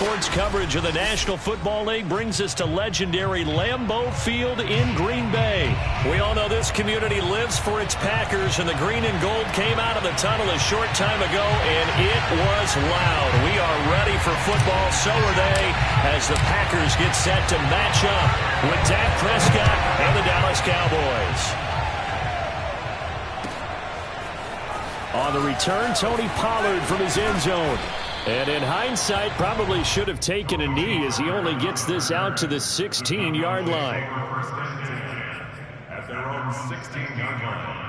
Sports coverage of the National Football League brings us to legendary Lambeau Field in Green Bay. We all know this community lives for its Packers, and the green and gold came out of the tunnel a short time ago, and it was loud. We are ready for football, so are they, as the Packers get set to match up with Dak Prescott and the Dallas Cowboys. On the return, Tony Pollard from his end zone. And in hindsight, probably should have taken a knee as he only gets this out to the 16-yard line. At their own 16-yard line.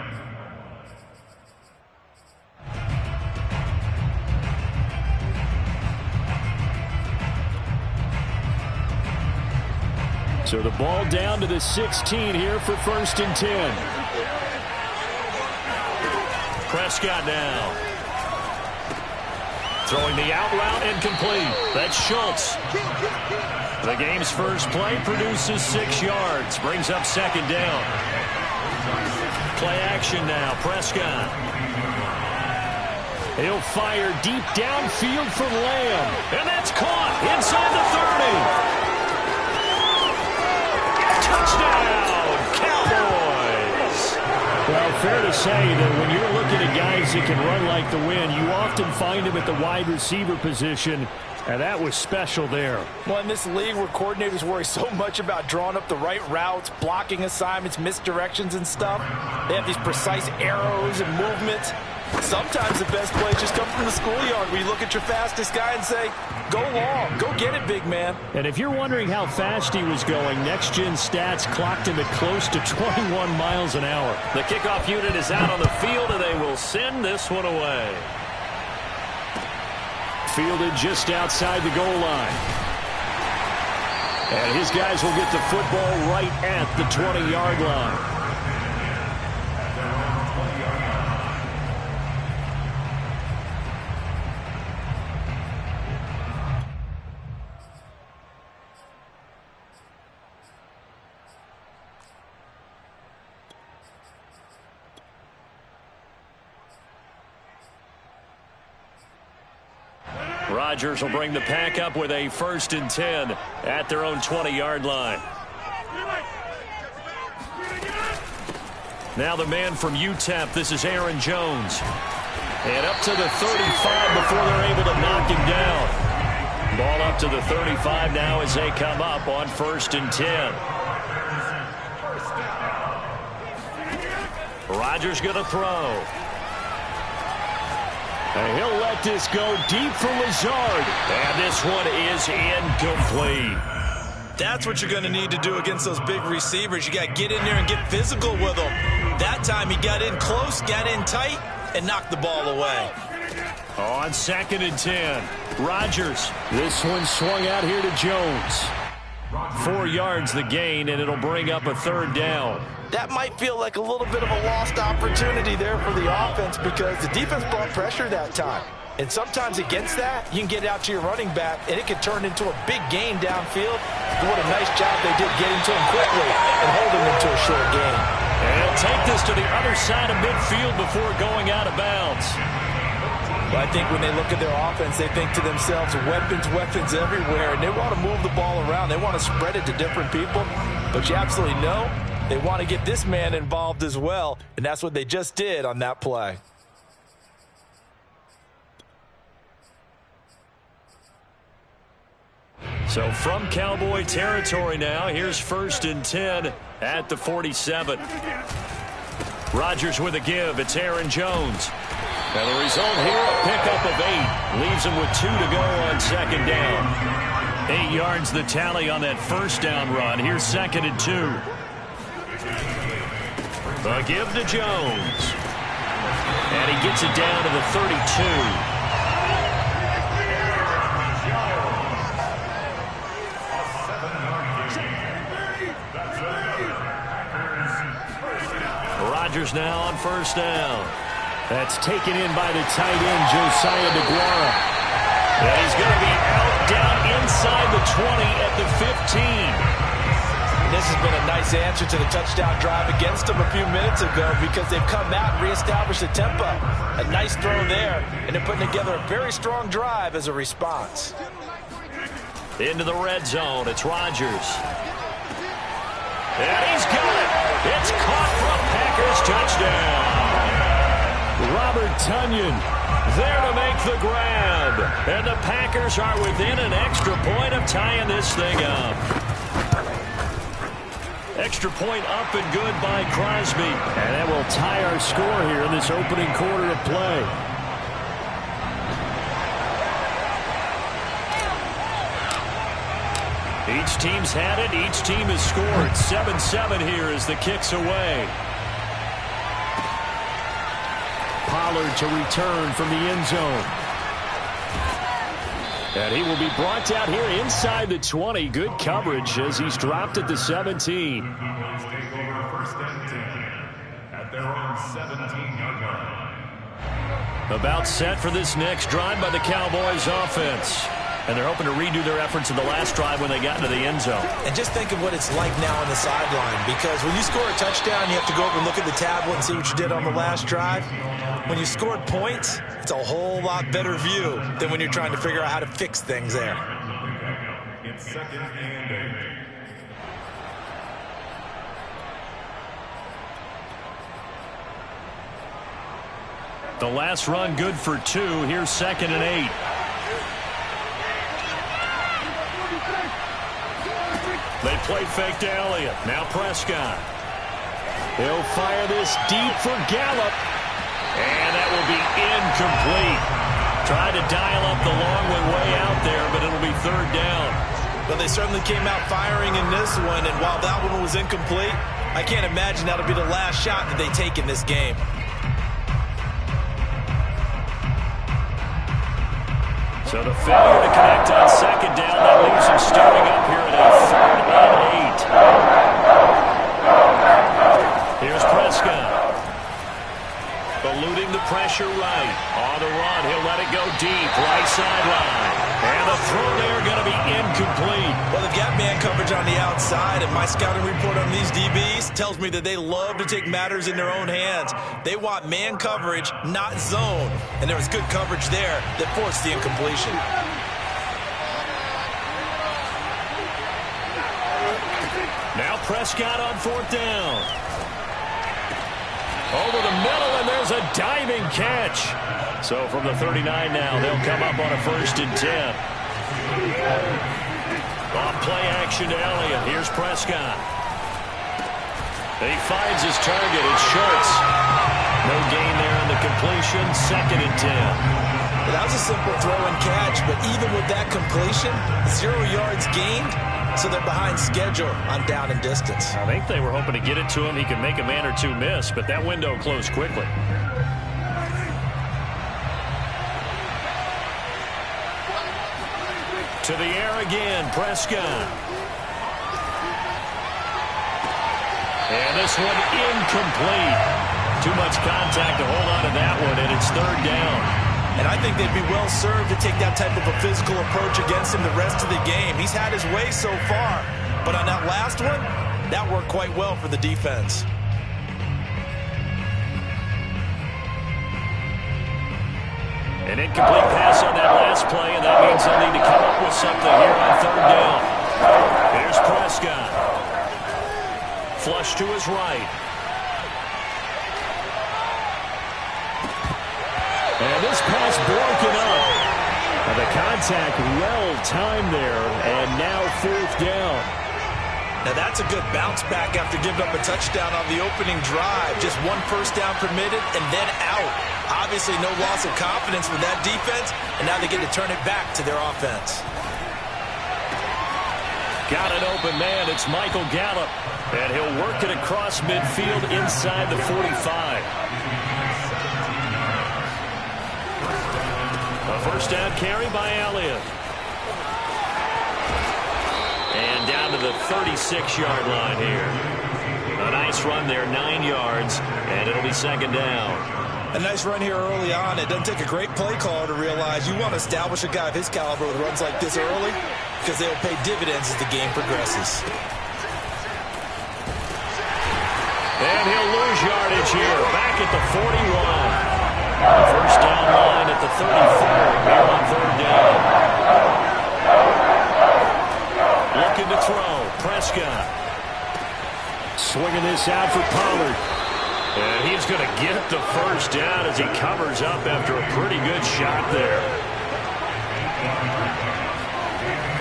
So the ball down to the 16 here for 1st and 10. Prescott now. Throwing the out route and complete. That's Schultz. The game's first play produces 6 yards. Brings up 2nd down. Play action now. Prescott. He'll fire deep downfield for Lamb. And that's caught inside the 30. Touchdown, Cowboys. Well, fair to say that when you're looking at guys that can run like the wind, you often find them at the wide receiver position, and that was special there. Well, in this league where coordinators worry so much about drawing up the right routes, blocking assignments, misdirections and stuff, they have these precise arrows and movements. Sometimes the best plays just come from the schoolyard where you look at your fastest guy and say, go long, go get it, big man. And if you're wondering how fast he was going, Next Gen Stats clocked him at close to 21 miles an hour. The kickoff unit is out on the field, and they will send this one away. Fielded just outside the goal line. And his guys will get the football right at the 20-yard line. Rodgers will bring the pack up with a 1st and 10 at their own 20-yard line. Now the man from UTEP, this is Aaron Jones. And up to the 35 before they're able to knock him down. Ball up to the 35 now as they come up on 1st and 10. Rodgers going to throw. And he'll let this go deep for Lazard. And this one is incomplete. That's what you're going to need to do against those big receivers. You got to get in there and get physical with them. That time he got in close, got in tight, and knocked the ball away. On 2nd and 10, Rodgers. This one swung out here to Jones. 4 yards the gain, and it'll bring up a 3rd down. That might feel like a little bit of a lost opportunity there for the offense because the defense brought pressure that time. And sometimes against that, you can get out to your running back, and it can turn into a big gain downfield. But what a nice job they did getting to him quickly and holding him to a short gain. And he'll take this to the other side of midfield before going out of bounds. Well, I think when they look at their offense, they think to themselves, weapons, weapons everywhere, and they want to move the ball around. They want to spread it to different people. But you absolutely know they want to get this man involved as well, and that's what they just did on that play. So from Cowboy territory now, here's 1st and 10 at the 47. Rodgers with a give. It's Aaron Jones. And the result here, a pickup of 8. Leaves him with 2 to go on 2nd down. 8 yards the tally on that 1st down run. Here's 2nd and 2. A give to Jones. And he gets it down to the 32. Rodgers now on 1st down. That's taken in by the tight end, Josiah DeGuara. And he's going to be out down inside the 20 at the 15. This has been a nice answer to the touchdown drive against them a few minutes ago because they've come out and reestablished the tempo. A nice throw there, and they're putting together a very strong drive as a response. Into the red zone, it's Rodgers. And he's got it. It's caught for a Packers touchdown. Robert Tonyan there to make the grab. And the Packers are within an extra point of tying this thing up. Extra point up and good by Crosby. And that will tie our score here in this opening quarter of play. Each team's had it. Each team has scored. 7-7 here as the kick's away. Pollard to return from the end zone. And he will be brought down here inside the 20. Good coverage as he's dropped at the 17. About set for this next drive by the Cowboys offense. And they're hoping to redo their efforts in the last drive when they got into the end zone. And just think of what it's like now on the sideline, because when you score a touchdown, you have to go over and look at the tablet and see what you did on the last drive. When you scored points, it's a whole lot better view than when you're trying to figure out how to fix things there. It's 2nd and 8. The last run good for 2. Here's 2nd and 8. They play fake to Elliott. Now Prescott. He'll fire this deep for Gallup. And that will be incomplete. Tried to dial up the long one way out there, but it'll be 3rd down. Well, they certainly came out firing in this one, and while that one was incomplete, I can't imagine that'll be the last shot that they take in this game. So the failure to connect on 2nd down, that leaves him starting up here at a 3rd and 8. Here's Prescott. Eluding the pressure right. On the run, he'll let it go deep. Right sideline. And the throw there going to be incomplete. Well, they've got man coverage on the outside, and my scouting report on these DBs tells me that they love to take matters in their own hands. They want man coverage, not zone. And there was good coverage there that forced the incompletion. Now Prescott on 4th down. Over the middle, and there's a diving catch. So from the 39 now, they'll come up on a 1st and 10. Off play action to Elliott. Here's Prescott. He finds his target. It's Schultz. No gain there on the completion. 2nd and 10. Well, that was a simple throw and catch, but even with that completion, 0 yards gained. So they're behind schedule on down and distance. I think they were hoping to get it to him. He could make a man or two miss, but that window closed quickly. To the air again, Prescott. And this one incomplete. Too much contact to hold on to that one, and it's 3rd down. And I think they'd be well served to take that type of a physical approach against him the rest of the game. He's had his way so far, but on that last one, that worked quite well for the defense. An incomplete pass on that last play, and that means they'll need to come up with something here on 3rd down. Here's Prescott. Flush to his right. And this pass broken up. And the contact well timed there, and now 4th down. Now that's a good bounce back after giving up a touchdown on the opening drive. Just 1 first down permitted and then out. Obviously no loss of confidence with that defense, and now they get to turn it back to their offense. Got an open man. It's Michael Gallup. And he'll work it across midfield inside the 45. A first down carry by Elliott. And down to the 36-yard line here. A nice run there, 9 yards, and it'll be 2nd down. A nice run here early on. It doesn't take a great play caller to realize you want to establish a guy of his caliber with runs like this early, because they'll pay dividends as the game progresses. And he'll lose yardage here, back at the 41. The first down line at the 34 here on 3rd down. Prescott. Swinging this out for Pollard. And he's going to get the first down as he covers up after a pretty good shot there.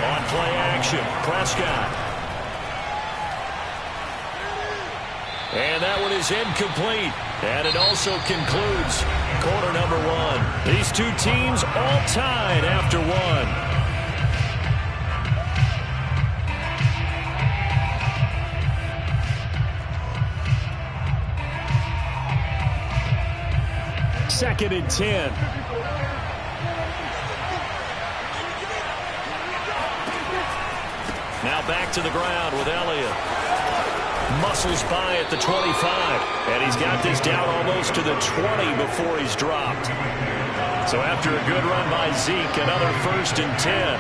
On play action, Prescott. And that one is incomplete. And it also concludes quarter number one. These two teams all tied after one. Second and 10. Now back to the ground with Elliott. Muscles by at the 25. And he's got this down almost to the 20 before he's dropped. So after a good run by Zeke, another first and 10.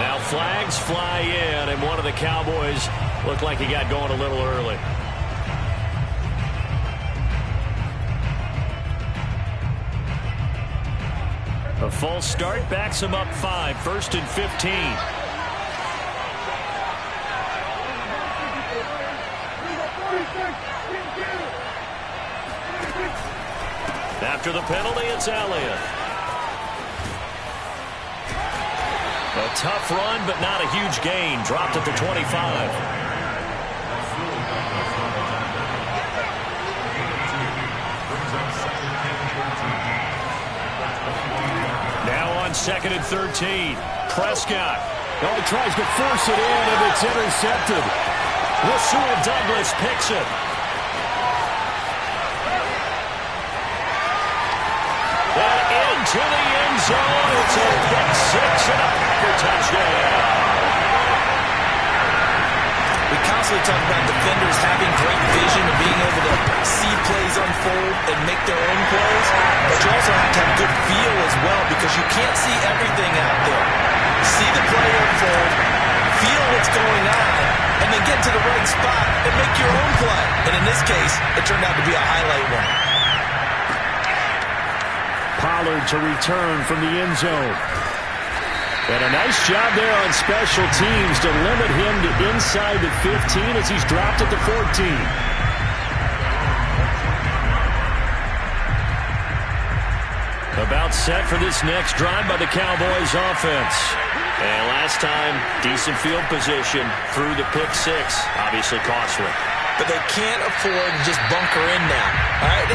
Now flags fly in, and one of the Cowboys looked like he got going a little early. A false start backs him up 5, first and 15. After the penalty, it's Elliott. A tough run, but not a huge gain. Dropped at the 25. Second and 13. Prescott. Oh, he tries to force it in, and it's intercepted. Rasul Douglas picks it. And into the end zone. It's a pick six and a Packer touchdown. We constantly talk about defenders having great vision and being able to see plays unfold and make their own plays, but you also have to have good feel as well because you can't see everything out there. See the play unfold, feel what's going on, and then get to the right spot and make your own play. And in this case, it turned out to be a highlight one. Pollard to return from the end zone. And a nice job there on special teams to limit him to inside the 15 as he's dropped at the 14. About set for this next drive by the Cowboys offense. And last time, decent field position through the pick six. Obviously costly. But they can't afford to just bunker in now. All right?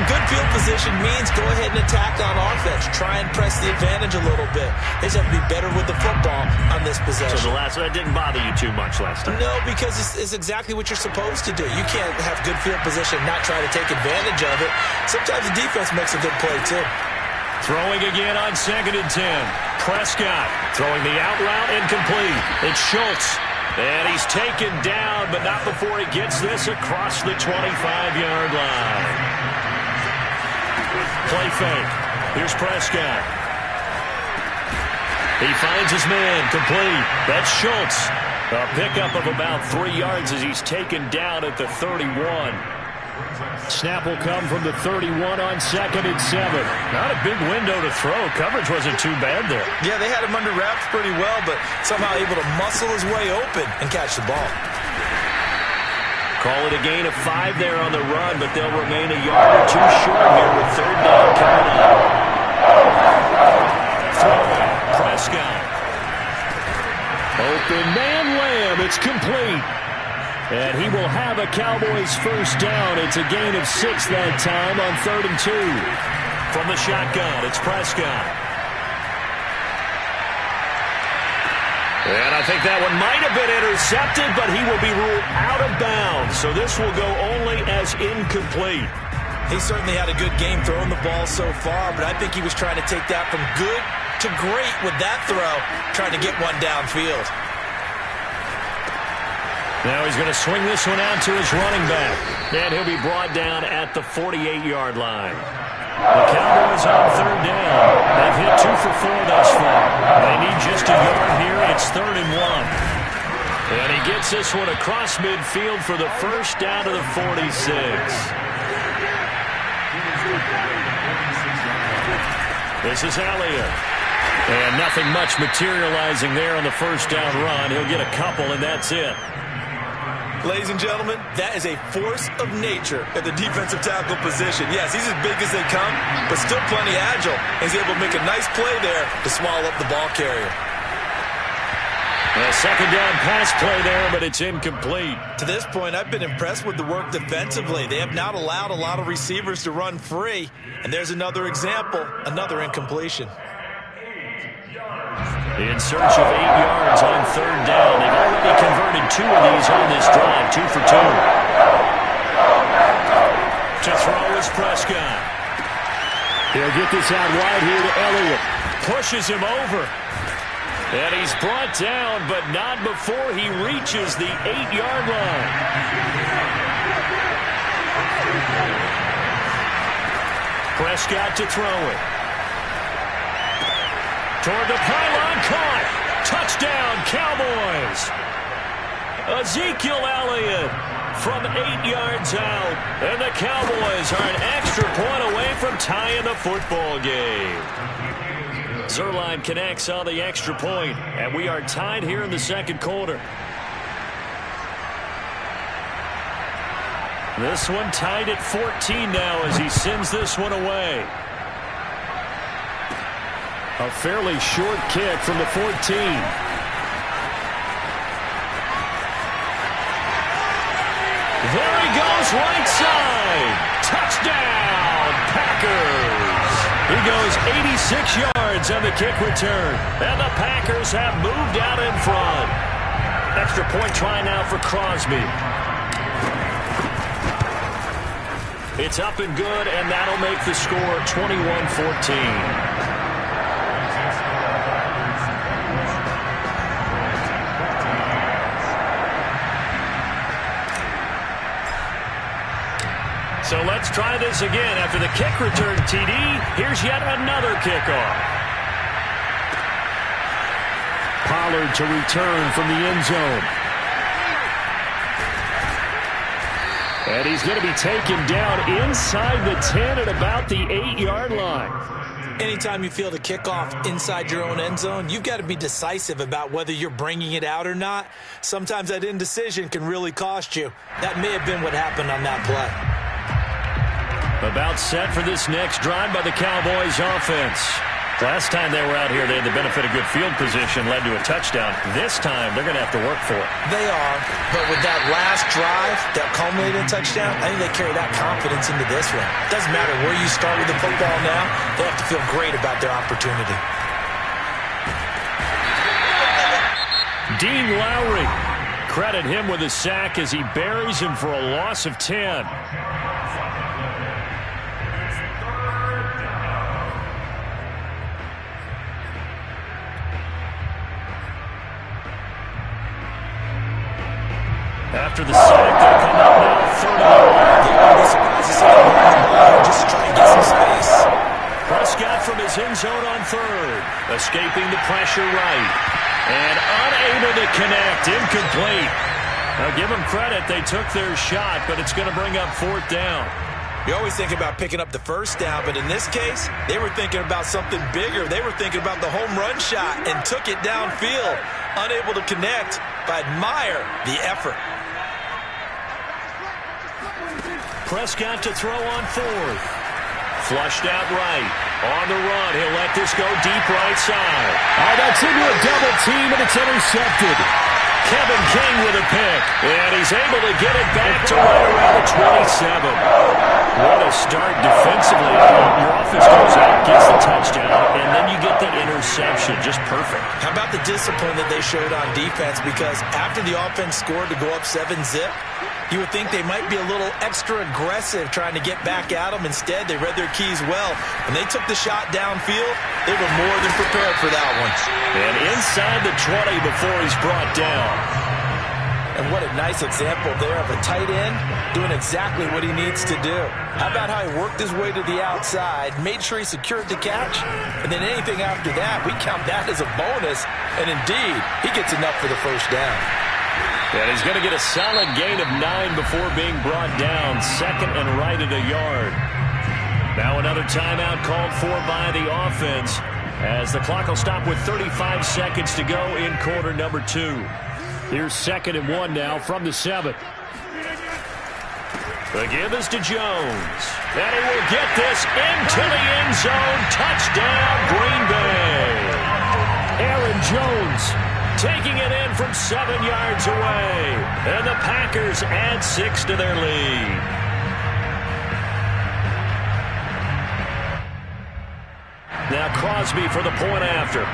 Good field position means go ahead and attack on offense. Try and press the advantage a little bit. They just have to be better with the football on this possession. So the last one didn't bother you too much last time? No, because it's exactly what you're supposed to do. You can't have good field position and not try to take advantage of it. Sometimes the defense makes a good play, too. Throwing again on second and 10. Prescott throwing the out route incomplete. It's Schultz. And he's taken down, but not before he gets this across the 25-yard line. Play fake. Here's Prescott. He finds his man, complete. That's Schultz. A pickup of about 3 yards as he's taken down at the 31. Snap will come from the 31 on second and 7. Not a big window to throw. Coverage wasn't too bad there. Yeah, they had him under wraps pretty well, but somehow able to muscle his way open and catch the ball. Call it a gain of 5 there on the run, but they'll remain a yard or two short here with third down coming up. Throwing, Prescott. Open man Lamb. It's complete. And he will have a Cowboys first down. It's a gain of 6 that time on 3rd and 2. From the shotgun, it's Prescott. And I think that one might have been intercepted, but he will be ruled out of bounds. So this will go only as incomplete. He certainly had a good game throwing the ball so far, but I think he was trying to take that from good to great with that throw, trying to get one downfield. Now he's going to swing this one out to his running back. And he'll be brought down at the 48-yard line. The Cowboys on third down. They've hit 2 for 4 thus far. They need just a yard here. It's 3rd and 1. And he gets this one across midfield for the first down to the 46. This is Elliott. And nothing much materializing there on the first down run. He'll get a couple, and that's it. Ladies and gentlemen, that is a force of nature at the defensive tackle position. Yes, he's as big as they come, but still plenty agile. He's able to make a nice play there to swallow up the ball carrier. A second down pass play there, but it's incomplete. To this point, I've been impressed with the work defensively. They have not allowed a lot of receivers to run free. And there's another example, another incompletion. In search of 8 yards on third down. They've already converted 2 of these on this drive, 2 for 2. To throw is Prescott. He'll get this out wide here to Elliott. Pushes him over. And he's brought down, but not before he reaches the 8-yard line. Prescott to throw it. Toward the pylon, caught. Touchdown, Cowboys. Ezekiel Elliott from 8 yards out. And the Cowboys are an extra point away from tying the football game. Zerline connects on the extra point, and we are tied here in the second quarter. This one tied at 14 now as he sends this one away. A fairly short kick from the 14. There he goes, right side. Touchdown, Packers. He goes 86 yards on the kick return. And the Packers have moved out in front. Extra point try now for Crosby. It's up and good, and that'll make the score 21-14. So let's try this again. After the kick return TD, here's yet another kickoff. Pollard to return from the end zone. And he's going to be taken down inside the 10 at about the 8-yard line. Anytime you field a kickoff inside your own end zone, you've got to be decisive about whether you're bringing it out or not. Sometimes that indecision can really cost you. That may have been what happened on that play. About set for this next drive by the Cowboys offense. Last time they were out here, they had the benefit of good field position, led to a touchdown. This time, they're going to have to work for it. They are, but with that last drive that culminated in a touchdown, I think they carry that confidence into this one. Doesn't matter where you start with the football now, they have to feel great about their opportunity. Dean Lowry. Credit him with a sack as he buries him for a loss of 10. After the sack, they'll come out now, third and long. They won't be surprised to see them move the ball just to try and get some space. Prescott from his end zone on third. Escaping the pressure right. And unable to connect. Incomplete. Now give them credit. They took their shot, but it's going to bring up fourth down. You always think about picking up the first down, but in this case, they were thinking about something bigger. They were thinking about the home run shot and took it downfield. Unable to connect, but admire the effort. Prescott to throw on fourth. Flushed out right. On the run. He'll let this go deep right side. Oh, that's into a double team, and it's intercepted. Kevin King with a pick. And he's able to get it back to right around the 27. What a start defensively. Your offense goes out, gets the touchdown, and then you get the interception. Just perfect. How about the discipline that they showed on defense? Because after the offense scored to go up 7-zip, you would think they might be a little extra aggressive trying to get back at them. Instead, they read their keys well. When they took the shot downfield, they were more than prepared for that one. And inside the 20 before he's brought down. And what a nice example there of a tight end doing exactly what he needs to do. How about how he worked his way to the outside, made sure he secured the catch, and then anything after that, we count that as a bonus. And indeed, he gets enough for the first down. And he's going to get a solid gain of 9 before being brought down. Second and right at a yard. Now another timeout called for by the offense. as the clock will stop with 35 seconds to go in quarter number 2. Here's 2nd and 1 now from the 7. The give is to Jones. And he will get this into the end zone. Touchdown, Green Bay. Aaron Jones taking it in from 7 yards away. And the Packers add 6 to their lead. Now Crosby for the point after.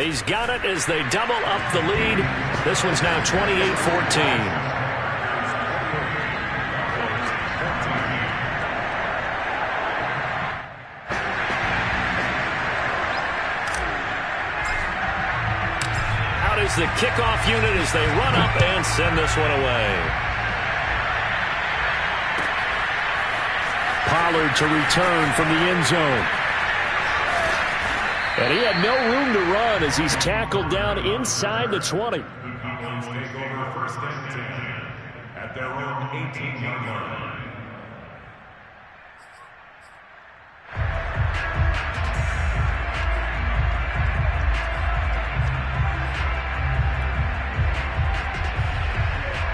He's got it as they double up the lead. This one's now 28-14. Is the kickoff unit as they run up and send this one away. Pollard to return from the end zone. And he had no room to run as he's tackled down inside the 20. Take over 1st and 10 at their own 18-yard line.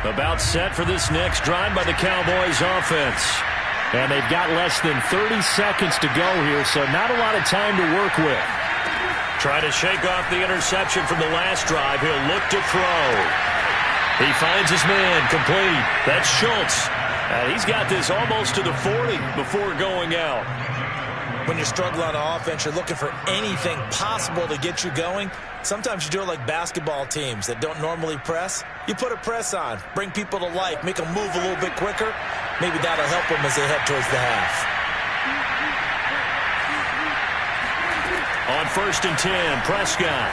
About set for this next drive by the Cowboys offense. And they've got less than 30 seconds to go here, so not a lot of time to work with. Try to shake off the interception from the last drive. He'll look to throw. He finds his man complete. That's Schultz. And he's got this almost to the 40 before going out. When you struggle on offense, you're looking for anything possible to get you going. Sometimes you do it like basketball teams that don't normally press. You put a press on, bring people to life, make them move a little bit quicker. Maybe that'll help them as they head towards the half. On 1st and 10, Prescott.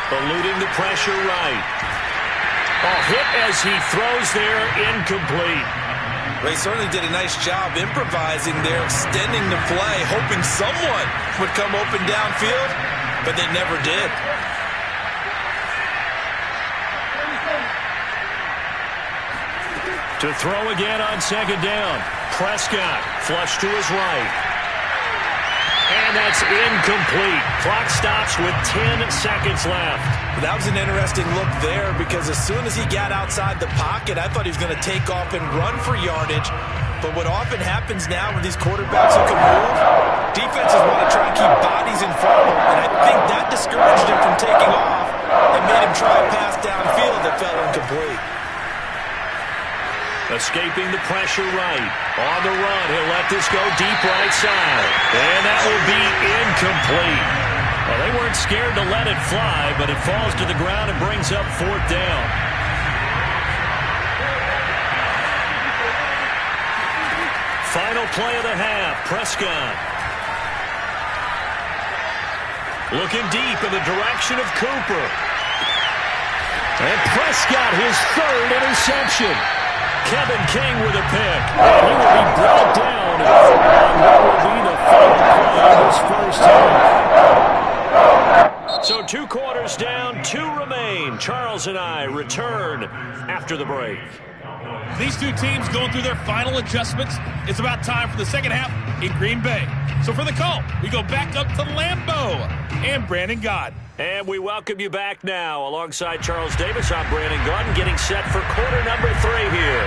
Eluding the pressure right. A hit as he throws there, incomplete. Well, he certainly did a nice job improvising there, extending the play, hoping someone would come open downfield, but they never did. To throw again on 2nd down. Prescott flush to his right. And that's incomplete. Clock stops with 10 seconds left. That was an interesting look there because as soon as he got outside the pocket, I thought he was going to take off and run for yardage. But what often happens now with these quarterbacks who can move, defenses want to try and keep bodies in front of them. And I think that discouraged him from taking off and made him try a pass downfield that fell incomplete. Escaping the pressure right. On the run, he'll let this go deep right side. And that will be incomplete. Well, they weren't scared to let it fly, but it falls to the ground and brings up 4th down. Final play of the half, Prescott. Looking deep in the direction of Cooper. And Prescott, his 3rd interception. Kevin King with a pick. And he will be brought down. And that will be the final play of this first half. So 2 quarters down, 2 remain. Charles and I return after the break. These two teams going through their final adjustments. It's about time for the second half in Green Bay. So for the call, we go back up to Lambeau and Brandon Gaudin. And we welcome you back now. Alongside Charles Davis, I'm Brandon Gaudin, getting set for quarter number 3 here.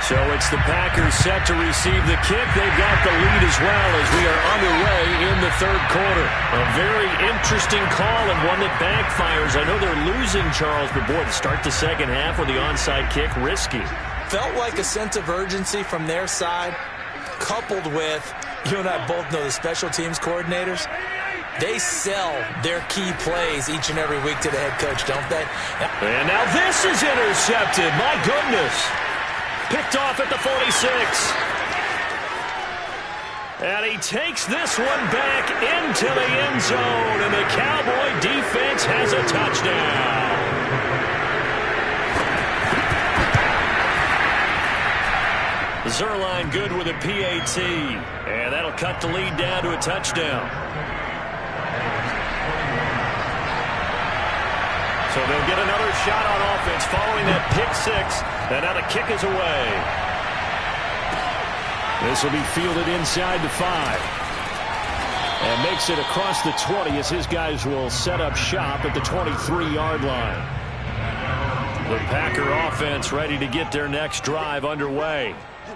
So it's the Packers set to receive the kick. They've got the lead as well as we are underway in the 3rd quarter. A very interesting call and one that backfires. I know they're losing, Charles, but boy, to start the second half with the onside kick, risky. Felt like a sense of urgency from their side, coupled with, you and I both know the special teams coordinators, they sell their key plays each and every week to the head coach, don't they? And now this is intercepted. My goodness. Picked off at the 46. And he takes this one back into the end zone, and the Cowboy defense has a touchdown. Zerline good with a PAT, and that'll cut the lead down to a touchdown. So they'll get another shot on offense following that pick 6, and now the kick is away. This will be fielded inside the 5. And makes it across the 20 as his guys will set up shop at the 23-yard line. The Packer offense ready to get their next drive underway.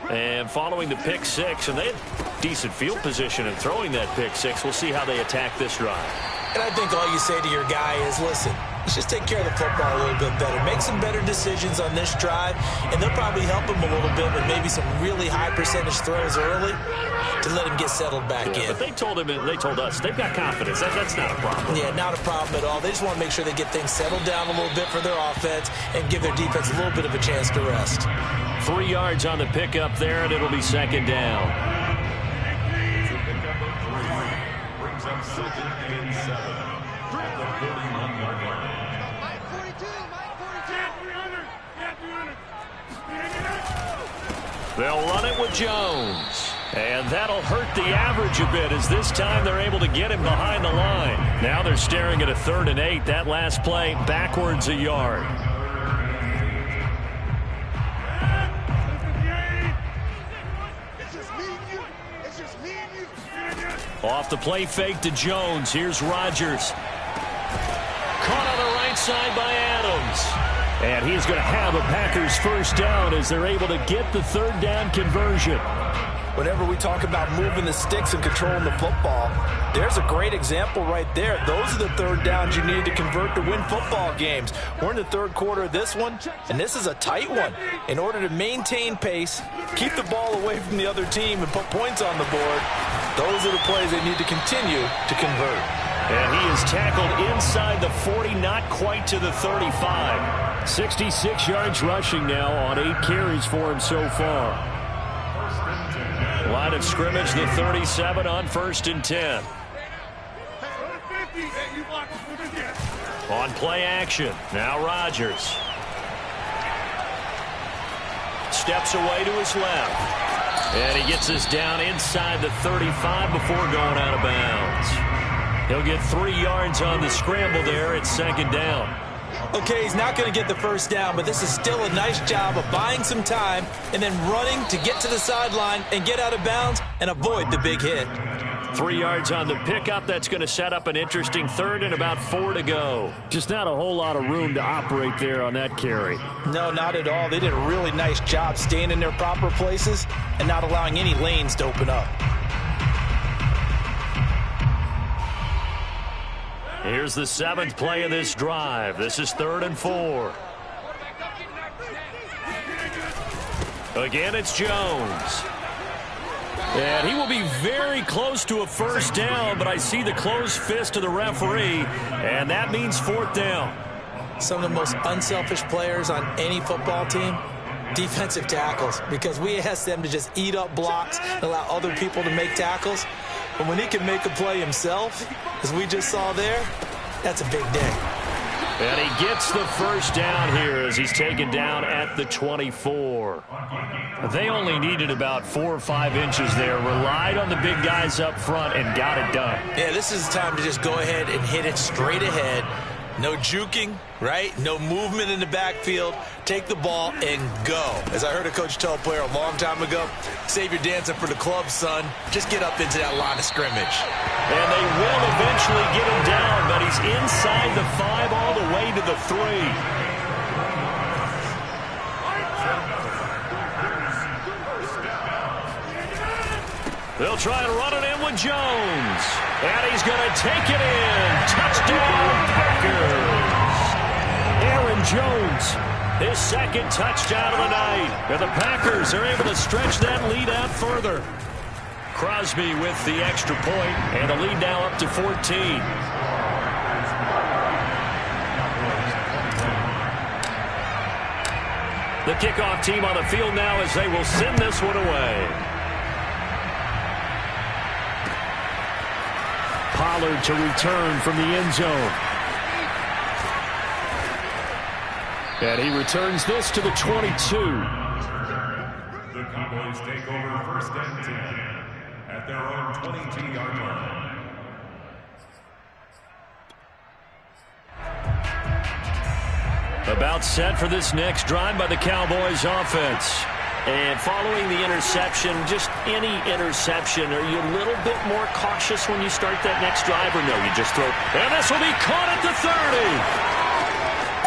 And following the pick 6, and they had decent field position in throwing that pick 6. We'll see how they attack this drive. And I think all you say to your guy is, listen, let's just take care of the football a little bit better. Make some better decisions on this drive, and they'll probably help him a little bit with maybe some really high percentage throws early to let him get settled back in. But they told us, they've got confidence. That's not a problem. Yeah, not a problem at all. They just want to make sure they get things settled down a little bit for their offense and give their defense a little bit of a chance to rest. 3 yards on the pickup there, and it'll be second down. Brings up second and 7 at the 41-yard line. They'll run it with Jones. And that'll hurt the average a bit as this time they're able to get him behind the line. Now they're staring at a 3rd and 8. That last play backwards a yard. Off the play fake to Jones. Here's Rodgers. Caught on the right side by Adams. And he's going to have a Packers first down as they're able to get the 3rd down conversion. Whenever we talk about moving the sticks and controlling the football, there's a great example right there. Those are the 3rd downs you need to convert to win football games. We're in the 3rd quarter of this one, and this is a tight one. In order to maintain pace, keep the ball away from the other team, and put points on the board, those are the plays they need to continue to convert. And he is tackled inside the 40, not quite to the 35. 66 yards rushing now on 8 carries for him so far. Line of scrimmage, the 37 on 1st and 10. On play action, now Rodgers. Steps away to his left. And he gets us down inside the 35 before going out of bounds. He'll get 3 yards on the scramble there at 2nd down. Okay, he's not going to get the first down, but this is still a nice job of buying some time and then running to get to the sideline and get out of bounds and avoid the big hit. 3 yards on the pickup. That's going to set up an interesting 3rd and about 4 to go. Just not a whole lot of room to operate there on that carry. No, not at all. They did a really nice job staying in their proper places and not allowing any lanes to open up. Here's the 7th play of this drive. This is 3rd and 4. Again, it's Jones. And he will be very close to a first down, but I see the closed fist of the referee, and that means 4th down. Some of the most unselfish players on any football team, defensive tackles, because we ask them to just eat up blocks and allow other people to make tackles. But when he can make a play himself, as we just saw there, that's a big day. And he gets the first down here as he's taken down at the 24. They only needed about 4 or 5 inches there, relied on the big guys up front, and got it done. Yeah, this is the time to just go ahead and hit it straight ahead. No juking, right? No movement in the backfield. Take the ball and go. As I heard a coach tell a player a long time ago, save your dancing for the club, son. Just get up into that line of scrimmage. And they will eventually get him down, but he's inside the 5 all the way to the 3. They'll try and run it in with Jones. And he's going to take it in. Touchdown, Packers. Aaron Jones, his 2nd touchdown of the night. And the Packers are able to stretch that lead out further. Crosby with the extra point, and the lead now up to 14. The kickoff team on the field now as they will send this one away. Pollard to return from the end zone. And he returns this to the 22. The Cowboys take over 1st and 10 at their own 22-yard line. About set for this next drive by the Cowboys offense. And following the interception, just any interception, are you a little bit more cautious when you start that next drive, or no, you just throw? And this will be caught at the 30.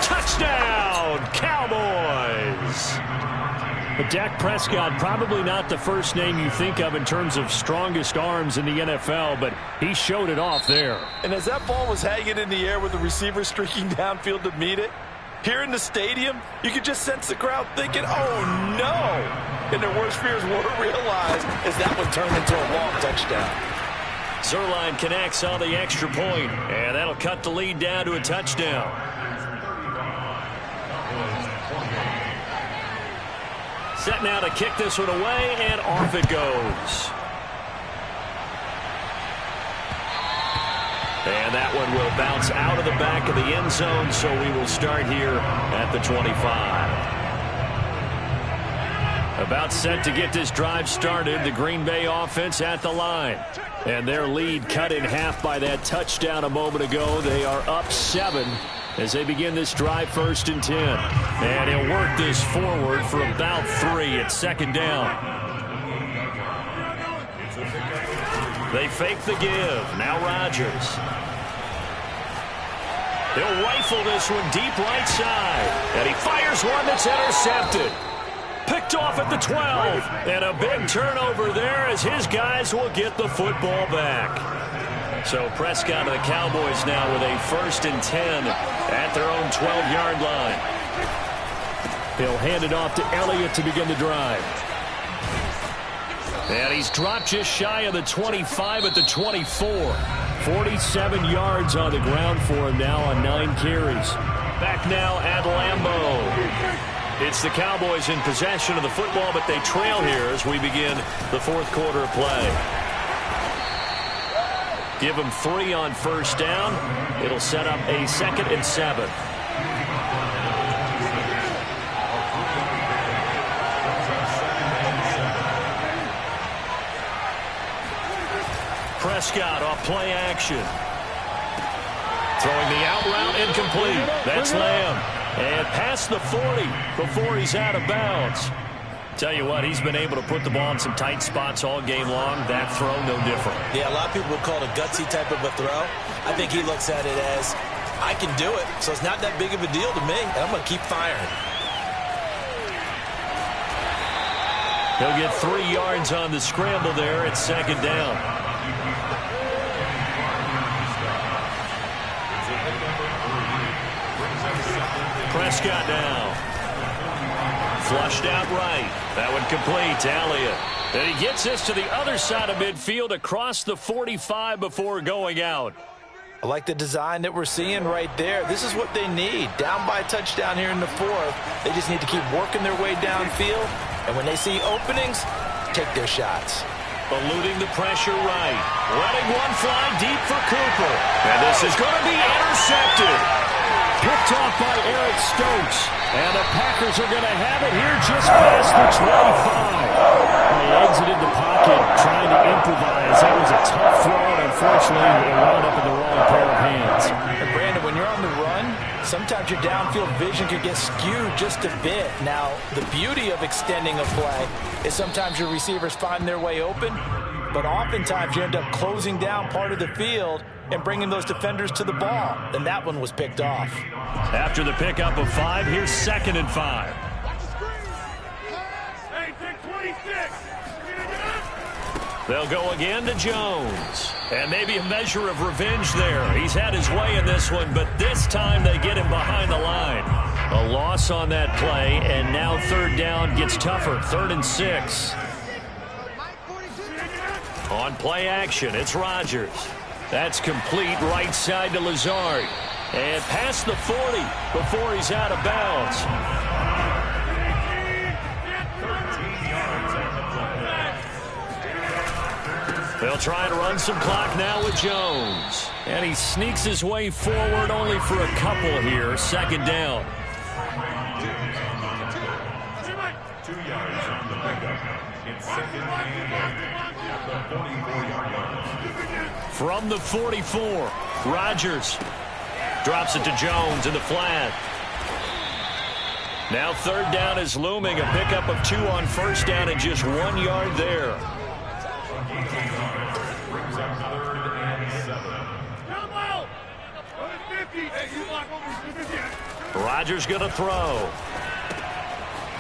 Touchdown, Cowboys. But Dak Prescott, probably not the first name you think of in terms of strongest arms in the NFL, but he showed it off there. And as that ball was hanging in the air with the receiver streaking downfield to meet it, here in the stadium, you could just sense the crowd thinking, oh, no. And their worst fears were realized as that one turned into a long touchdown. Zerline connects on the extra point, and that'll cut the lead down to a touchdown. Set now to kick this one away, and off it goes. And that one will bounce out of the back of the end zone, so we will start here at the 25. About set to get this drive started, the Green Bay offense at the line. And their lead cut in half by that touchdown a moment ago. They are up 7 as they begin this drive, 1st and 10. And he'll work this forward for about 3 at 2nd down. They fake the give. Now Rodgers. He'll rifle this one deep right side. And he fires one that's intercepted. Picked off at the 12. And a big turnover there as his guys will get the football back. So Prescott and the Cowboys now with a 1st and 10 at their own 12-yard line. He'll hand it off to Elliott to begin the drive. And he's dropped just shy of the 25 at the 24. 47 yards on the ground for him now on 9 carries. Back now at Lambeau. It's the Cowboys in possession of the football, but they trail here as we begin the 4th quarter of play. Give them 3 on 1st down. It'll set up a 2nd and 7. Prescott off play action. Throwing the out route incomplete. That's Lamb. And past the 40 before he's out of bounds. Tell you what, he's been able to put the ball in some tight spots all game long. That throw, no different. Yeah, a lot of people would call it a gutsy type of a throw. I think he looks at it as, I can do it, so it's not that big of a deal to me, and I'm going to keep firing. He'll get 3 yards on the scramble there at 2nd down. Prescott now. Flushed out right. That one complete to Elliott. And he gets this to the other side of midfield across the 45 before going out. I like the design that we're seeing right there. This is what they need. Down by a touchdown here in the 4th. They just need to keep working their way downfield. And when they see openings, take their shots. Eluding the pressure right. Letting one fly deep for Cooper. And this is going to be intercepted. Picked off by Eric Stokes. And the Packers are going to have it here just past the 25. He exited the pocket trying to improvise. That was a tough throw, and unfortunately, it wound up in the wrong pair of hands. And Brandon, when you're on the run, sometimes your downfield vision could get skewed just a bit. Now, the beauty of extending a play is sometimes your receivers find their way open, but oftentimes you end up closing down part of the field and bringing those defenders to the ball. And that one was picked off. After the pickup of 5, here's 2nd and 5. They'll go again to Jones. And maybe a measure of revenge there. He's had his way in this one, but this time they get him behind the line. A loss on that play, and now 3rd down gets tougher. 3rd and 6. On play action, it's Rodgers. That's complete right side to Lazard. And past the 40 before he's out of bounds. They'll try to run some clock now with Jones. And he sneaks his way forward only for a couple here. 2nd down. 2 yards on the pickup. It's 2nd and 44-yard line. From the 44, Rodgers drops it to Jones in the flat. Now third down is looming. A pickup of 2 on first down and just 1 yard there. Brings up 3rd and 7. Rodgers going to throw.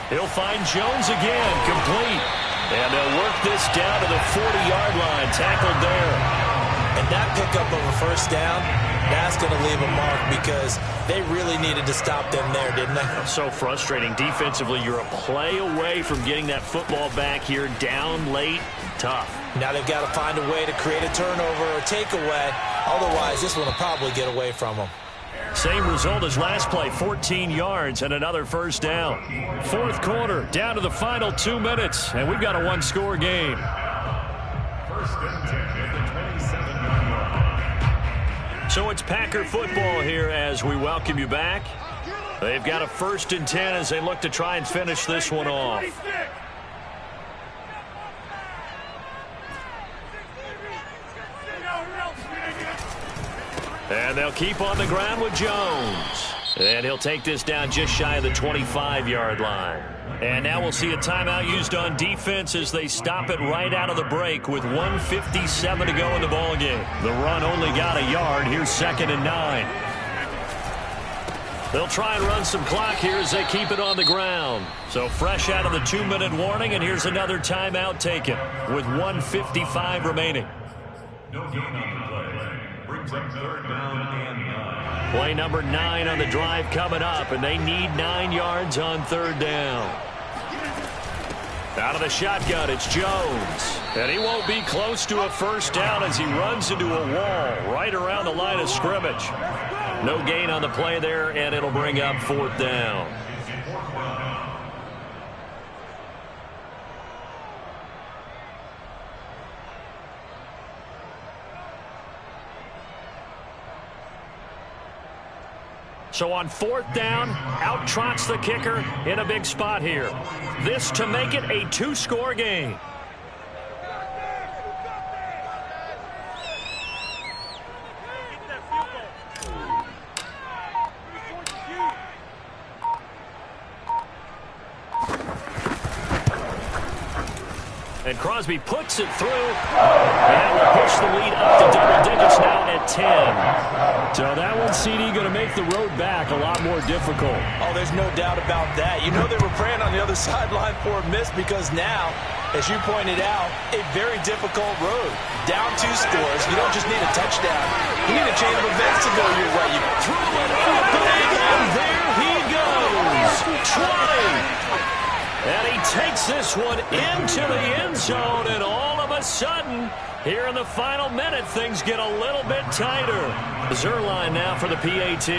He'll find Jones again, complete. And they'll work this down to the 40-yard line, tackled there. And that pickup of a first down, that's going to leave a mark because they really needed to stop them there, didn't they? So frustrating. Defensively, you're a play away from getting that football back here, down late, tough. Now they've got to find a way to create a turnover or takeaway. Otherwise, this one will probably get away from them. Same result as last play, 14 yards and another first down. Fourth quarter, down to the final 2 minutes, and we've got a one-score game. First and 10 at the 27-yard line. So it's Packer football here as we welcome you back. They've got a 1st and 10 as they look to try and finish this one off. And they'll keep on the ground with Jones. And he'll take this down just shy of the 25-yard line. And now we'll see a timeout used on defense as they stop it right out of the break with 1:57 to go in the ballgame. The run only got a yard. Here's 2nd and 9. They'll try and run some clock here as they keep it on the ground. So fresh out of the 2-minute warning, and here's another timeout taken with 1:55 remaining. No gain on the play. Brings up 3rd down and 9. Play number 9 on the drive coming up, and they need 9 yards on 3rd down. Out of the shotgun, it's Jones. And he won't be close to a first down as he runs into a wall right around the line of scrimmage. No gain on the play there, and it'll bring up 4th down. So on 4th down, out trots the kicker in a big spot here. This to make it a 2-score game. And Crosby puts it through. And will push the lead up to double digits now at 10. So that one, CD, going to make the road back a lot more difficult. Oh, there's no doubt about that. You know they were praying on the other sideline for a miss because now, as you pointed out, a very difficult road. Down 2 scores. You don't just need a touchdown. You need a chain of events to go your way. You threw it up big, and there he goes. 20. And he takes this one into the end zone, and all of a sudden, here in the final minute, things get a little bit tighter. Zerline now for the PAT.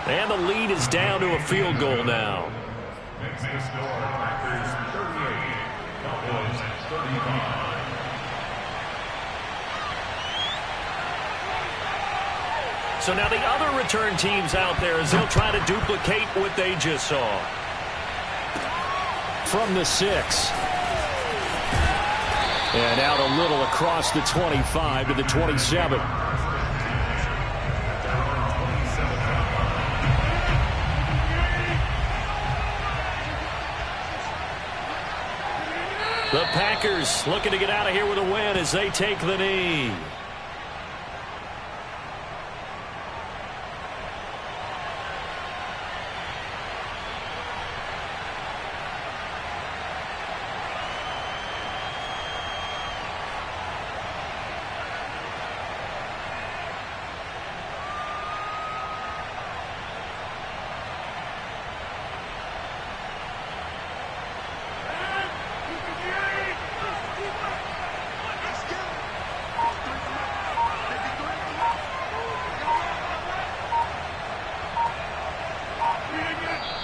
And the lead is down to a field goal now. Makes the score Packers 38, Cowboys 35. So now the other return teams out there as they'll try to duplicate what they just saw. From the 6. And out a little across the 25 to the 27. The Packers looking to get out of here with a win as they take the knee.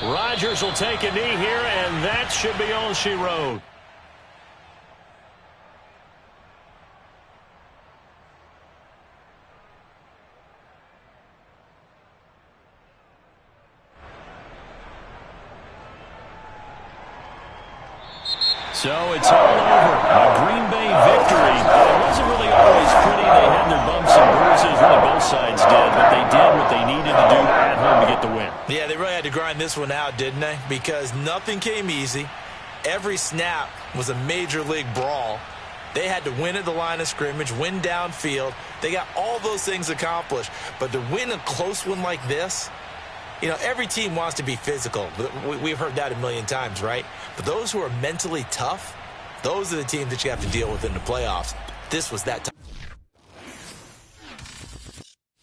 Rodgers will take a knee here, and that should be all she wrote. So it's all over. A Green Bay victory. It wasn't really always pretty. They had their bumps and bruises. Really, both sides did. But they did what they needed to do at home to get the win. Yeah, they really had to grind this one out, didn't they? Because nothing came easy. Every snap was a major league brawl. They had to win at the line of scrimmage, win downfield. They got all those things accomplished. But to win a close one like this, you know, every team wants to be physical. We've heard that a million times, right? But those who are mentally tough, those are the teams that you have to deal with in the playoffs. This was that time.